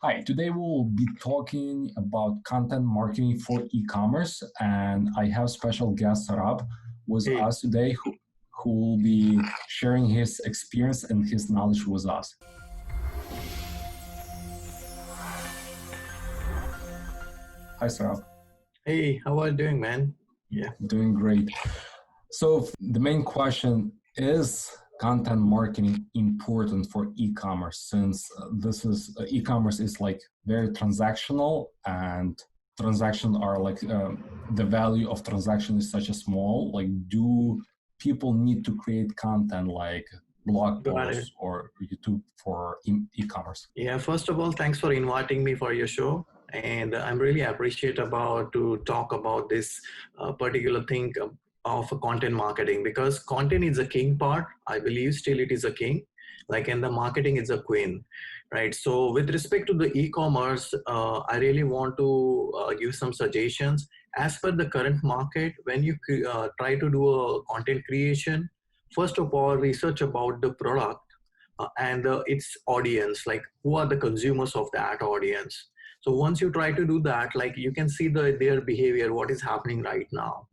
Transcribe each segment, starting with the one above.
Hi, today we'll be talking about content marketing for e-commerce, and I have special guest Saurabh with Hey, us today who will be sharing his experience and his knowledge with us. Hi, Saurabh. hey, how are you doing, man? Yeah, Doing great. So the main question is content marketing important for e-commerce since this is e-commerce is like very transactional and transactions are like the value of transaction is such a small, like do people need to create content like blog got it. posts or YouTube for e-commerce? Yeah, first of all, thanks for inviting me for your show. And I'm really appreciate about to talk about this particular thing of content marketing because content is a king part. I believe still it is a king, like and the marketing is a queen, right? So with respect to the e-commerce, I really want to give some suggestions as per the current market. When you try to do a content creation, first of all, research about the product and its audience, like who are the consumers of that audience. So once you try to do that, like you can see their behavior, what is happening right now.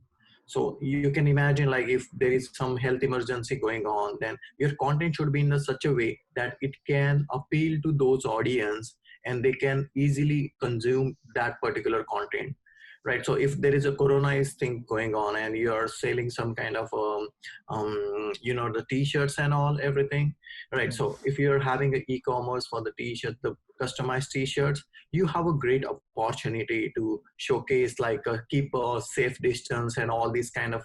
So you can imagine like if there is some health emergency going on, then your content should be in such a way that it can appeal to those audience and they can easily consume that particular content, right? So if there is a coronized thing going on and you are selling some kind of the t-shirts and all everything, right? So if you're having an e-commerce for the t-shirt, the customized t-shirts, you have a great opportunity to showcase like keep a safe distance and all these kind of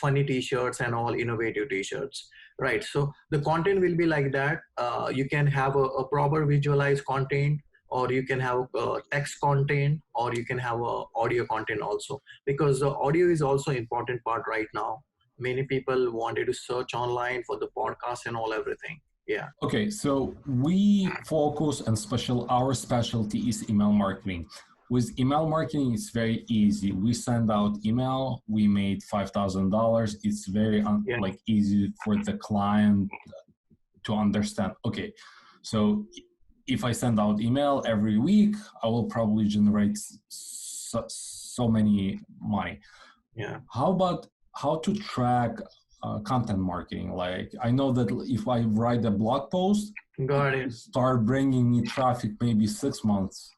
funny t-shirts and all innovative t-shirts, right? So the content will be like that. You can have a proper visualized content, or you can have text content, or you can have audio content also, because the audio is also important part right now. Many people wanted to search online for the podcast and all everything. Yeah. Okay, so we focus on our specialty is email marketing. With email marketing, it's very easy. We send out email, we made $5,000. It's very Yeah. like easy for the client to understand. Okay, so if I send out email every week, I will probably generate so many money. Yeah. How about how to track content marketing? Like I know that if I write a blog post, it Got will it. start bringing me traffic maybe 6 months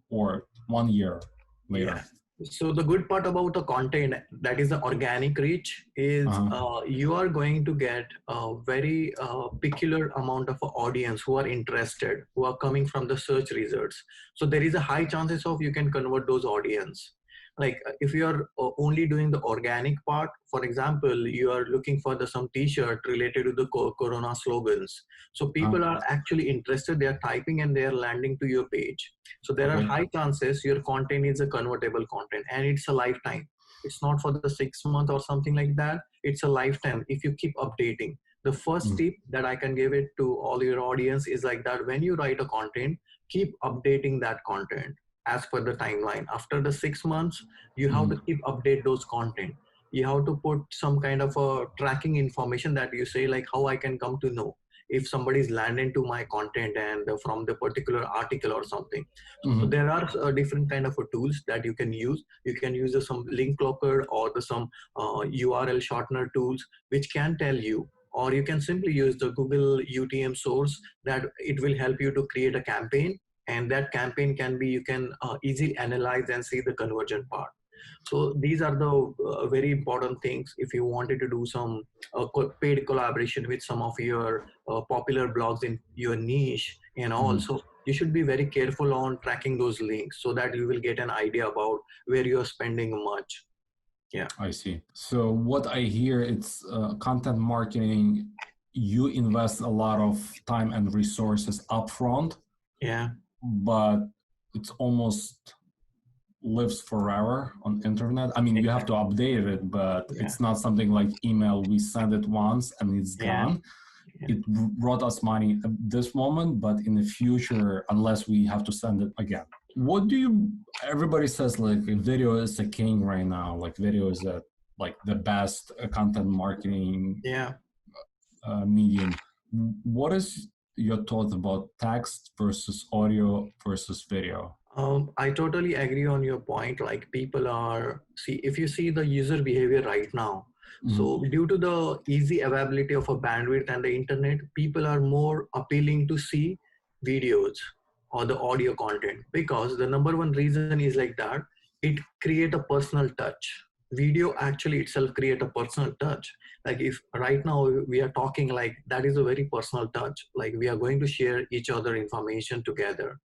or 1 year Yeah. later. So the good part about the content, that is the organic reach, is Uh-huh. you are going to get a very peculiar amount of audience who are interested, who are coming from the search results. So there is a high chances of you can convert those audience. Like if you are only doing the organic part, for example, you are looking for the some t-shirt related to the corona slogans. So Uh-huh. people are actually interested, they are typing and they are landing to your page. So there are Okay. high chances your content is a convertible content and it's a lifetime. It's not for the 6 month or something like that. It's a lifetime if you keep updating. The first Mm. tip that I can give it to all your audience is like that: when you write a content, keep updating that content as per the timeline. After the 6 months, you have to Mm. keep update those content. You have to put some kind of a tracking information that you say like how I can come to know if somebody's landed to my content and from the particular article or something. So Mm. there are different kind of tools that you can use. You can use some link locker or some URL shortener tools which can tell you, or you can simply use the Google UTM source that it will help you to create a campaign, and that campaign can be, you can easily analyze and see the conversion part. So these are the very important things if you wanted to do some paid collaboration with some of your popular blogs in your niche. And Mm. also you should be very careful on tracking those links so that you will get an idea about where you're spending much. Yeah. I see. So what I hear, it's content marketing. You invest a lot of time and resources upfront, Yeah. but it's almost lives forever on internet. I mean, you have to update it, but Yeah. it's not something like email. We send it once and it's Yeah. gone. Yeah. It brought us money at this moment, but in the future, unless we have to send it again. What do you, everybody says like video is a king right now. Like video is like the best content marketing Yeah. medium. What is your thoughts about text versus audio versus video. I totally agree on your point. Like people are, see, if you see the user behavior right now, Mm-hmm. so due to the easy availability of a bandwidth and the internet, people are more appealing to see videos or the audio content because the number one reason is like that. It create a personal touch. Video actually itself create a personal touch. Like if right now we are talking like that is a very personal touch. Like we are going to share each other information together,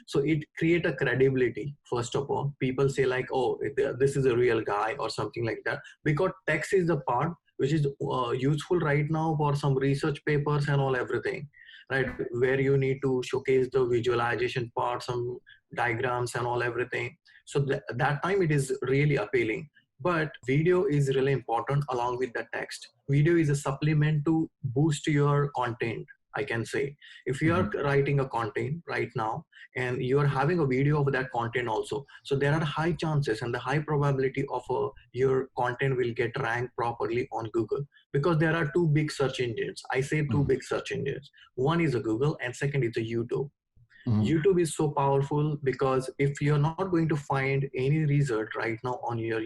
so it create a credibility. First of all, people say like, oh, this is a real guy or something like that, because text is the part which is useful right now for some research papers and all everything, right, where you need to showcase the visualization part, some diagrams and all everything. So that time it is really appealing. But video is really important along with the text. Video is a supplement to boost your content, I can say. If you are Mm-hmm. writing a content right now and you are having a video of that content also, so there are high chances and the high probability of your content will get ranked properly on Google, because there are two big search engines. I say two Mm-hmm. big search engines. One is a Google and second is a YouTube. Mm-hmm. YouTube is so powerful because if you're not going to find any result right now on your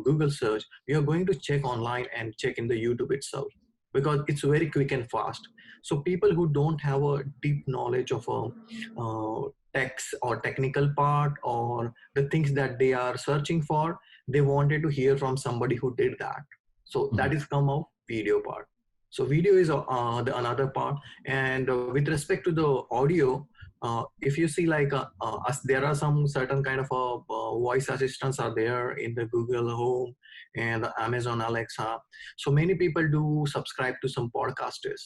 Google search, you're going to check online and check in the YouTube itself, because it's very quick and fast. So people who don't have a deep knowledge of a text or technical part or the things that they are searching for, they wanted to hear from somebody who did that. So Mm-hmm. that is come of video part. So video is the another part. And with respect to the audio, if you see like there are some certain kind of voice assistants are there in the Google Home and the Amazon Alexa. So many people do subscribe to some Mm-hmm.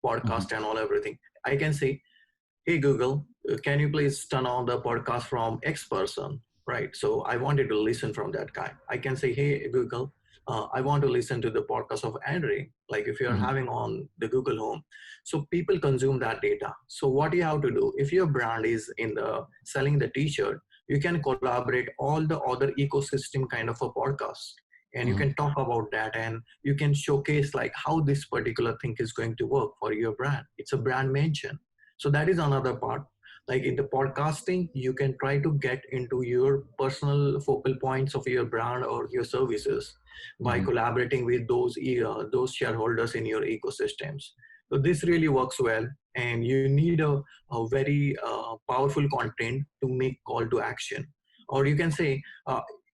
podcast and all everything. I can say, hey Google, can you please turn on the podcast from X person, right? So I wanted to listen from that guy. I can say, hey Google, I want to listen to the podcast of Andre, like if you're Mm-hmm. having on the Google Home. So people consume that data. So what you have to do, if your brand is in the selling the t-shirt, you can collaborate all the other ecosystem kind of a podcast, and you Mm-hmm. can talk about that, and you can showcase like how this particular thing is going to work for your brand. It's a brand mention. So that is another part. Like in the podcasting, you can try to get into your personal focal points of your brand or your services by Mm-hmm. collaborating with those shareholders in your ecosystems. So this really works well, and you need a very powerful content to make call to action. Or you can say,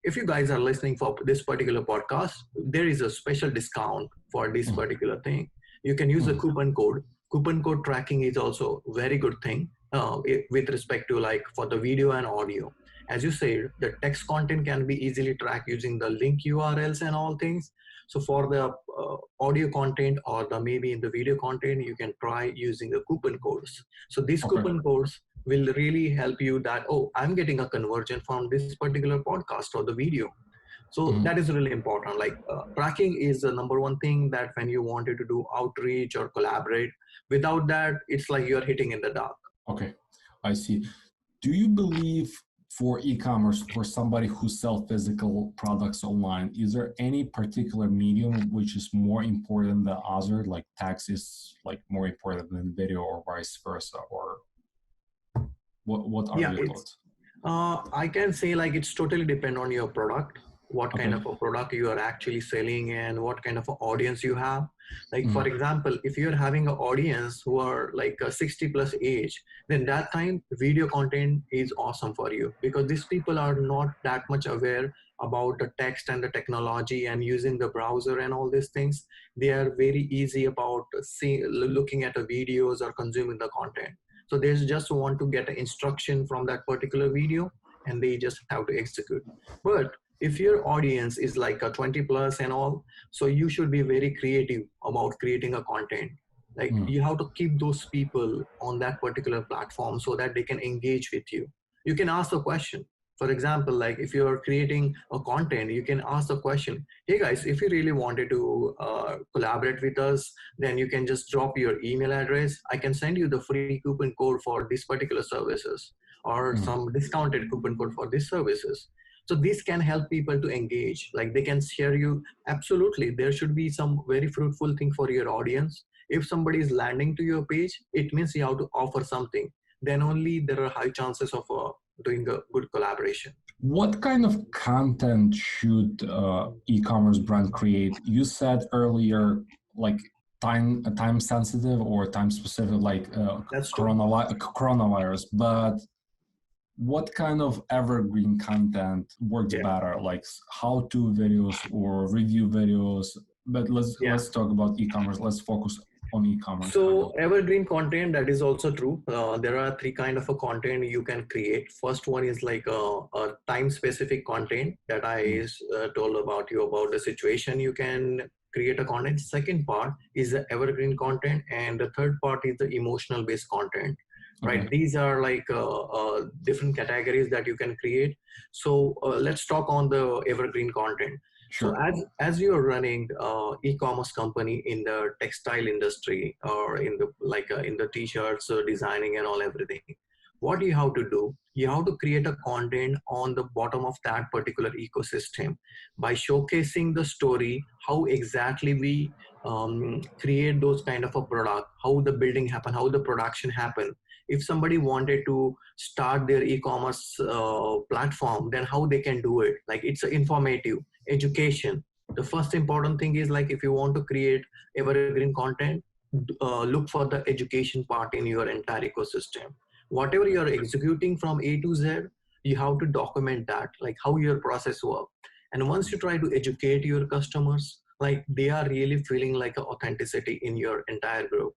if you guys are listening for this particular podcast, there is a special discount for this particular thing. You can use a Mm-hmm. coupon code tracking is also very good thing with respect to like for the video and audio. As you said, the text content can be easily tracked using the link URLs and all things. So for the audio content or the maybe in the video content, you can try using the coupon codes. So these Okay. coupon codes will really help you that, oh, I'm getting a conversion from this particular podcast or the video. So Mm-hmm. that is really important. Like tracking is the number one thing that when you wanted to do outreach or collaborate, without that, it's like you're hitting in the dark. Okay. I see. Do you believe for e-commerce, for somebody who sells physical products online, is there any particular medium which is more important than other, like text is like more important than video or vice versa? Or what are Yeah, your it's thoughts? I can say like it's totally depend on your product, what kind Okay. of a product you are actually selling and what kind of an audience you have. Like for Mm-hmm. example, if you're having an audience who are like a 60 plus age, then that time video content is awesome for you, because these people are not that much aware about the text and the technology and using the browser and all these things. They are very easy about looking at the videos or consuming the content. So they just want to get an instruction from that particular video and they just have to execute. But if your audience is like a 20 plus and all, so you should be very creative about creating a content. Like Mm-hmm. you have to keep those people on that particular platform so that they can engage with you. You can ask a question. For example, like if you're creating a content, you can ask the question, hey guys, if you really wanted to collaborate with us, then you can just drop your email address. I can send you the free coupon code for these particular services or Mm-hmm. some discounted coupon code for these services. So this can help people to engage. Like they can share you. Absolutely, there should be some very fruitful thing for your audience. If somebody is landing to your page, it means you have to offer something. Then only there are high chances of doing a good collaboration. What kind of content should e-commerce brand create? You said earlier, like time sensitive or time specific, like coronavirus, but what kind of evergreen content works better, like how-to videos or review videos? But let's talk about e-commerce. Let's focus on e-commerce. So evergreen content, that is also true. There are three kind of a content you can create. First one is like a time specific content that I told about you about the situation. You can create a content. Second part is the evergreen content, and the third part is the emotional based content. Right? Okay. These are like different categories that you can create. So let's talk on the evergreen content. Sure. So as you're running e-commerce company in the textile industry or in the t-shirts designing and all everything, what you have to do, you have to create a content on the bottom of that particular ecosystem by showcasing the story, how exactly we create those kind of a product, how the building happen, how the production happen. If somebody wanted to start their e-commerce platform, then how they can do it. Like it's informative, education. The first important thing is like if you want to create evergreen content, look for the education part in your entire ecosystem. Whatever you're executing from A to Z, you have to document that, like how your process works. And once you try to educate your customers, like they are really feeling like an authenticity in your entire group.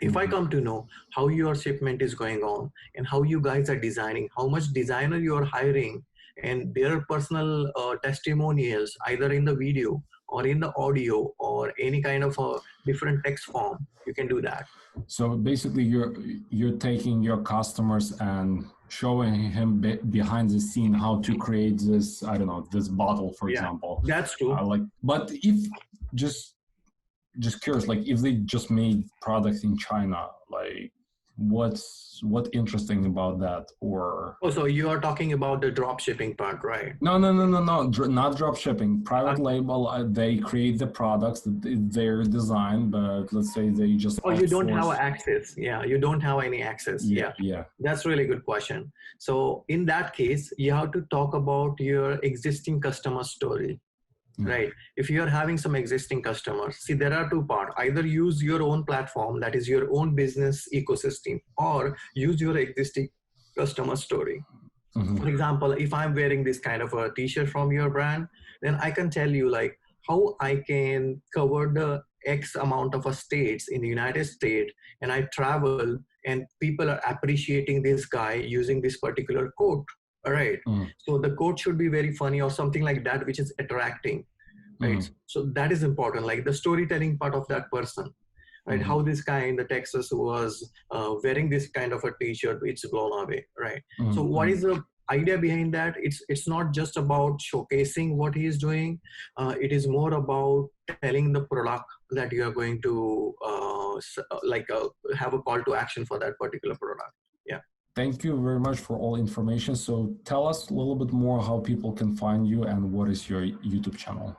If I come to know how your shipment is going on and how you guys are designing, how much designer you are hiring, and their personal testimonials, either in the video or in the audio or any kind of a different text form, you can do that. So basically, you're taking your customers and showing him behind the scene how to create this, I don't know, this bottle, for example. That's true. But if just curious, like if they just made products in China, like what's interesting about that? Or so you are talking about the drop shipping part, right? No, not drop shipping. Private label, they create the products, their design, but let's say they just you don't have access. Yeah, you don't have any access. Yeah, that's really good question. So in that case, you have to talk about your existing customer story. Right. If you're having some existing customers, see, there are two parts. Either use your own platform, that is your own business ecosystem, or use your existing customer story. For example, if I'm wearing this kind of a t-shirt from your brand, then I can tell you like how I can cover the X amount of states in the United States, and I travel and people are appreciating this guy using this particular quote. All right. So the quote should be very funny or something like that, which is attracting. Right. So that is important, like the storytelling part of that person, right? How this guy in the Texas was wearing this kind of a t-shirt, it's blown away. Right. So what is the idea behind that? It's not just about showcasing what he is doing. It is more about telling the product that you are going to have a call to action for that particular product. Yeah. Thank you very much for all information. So tell us a little bit more how people can find you and what is your YouTube channel?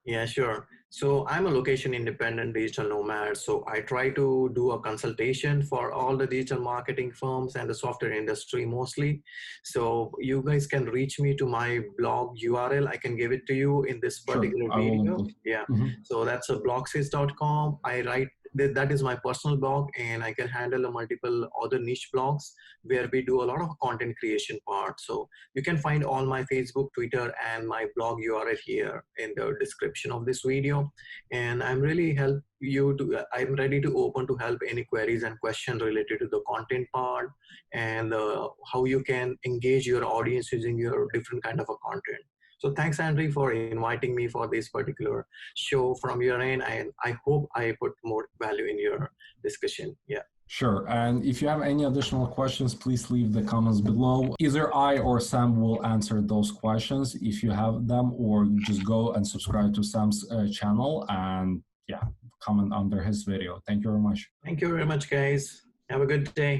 Yeah, sure. So I'm a location independent digital nomad. So I try to do a consultation for all the digital marketing firms and the software industry mostly. So you guys can reach me to my blog URL. I can give it to you in this particular video. Yeah. So that's a blogsys.com. I write that is my personal blog, and I can handle a multiple other niche blogs where we do a lot of content creation part. So you can find all my Facebook, Twitter, and my blog URL here in the description of this video. And I'm really I'm ready to open to help any queries and questions related to the content part and how you can engage your audience using your different kind of a content. So thanks, Andre, for inviting me for this particular show from your end. And I hope I put more value in your discussion. Yeah. Sure. And if you have any additional questions, please leave the comments below. Either I or Sam will answer those questions if you have them, or just go and subscribe to Sam's channel and comment under his video. Thank you very much. Thank you very much, guys. Have a good day.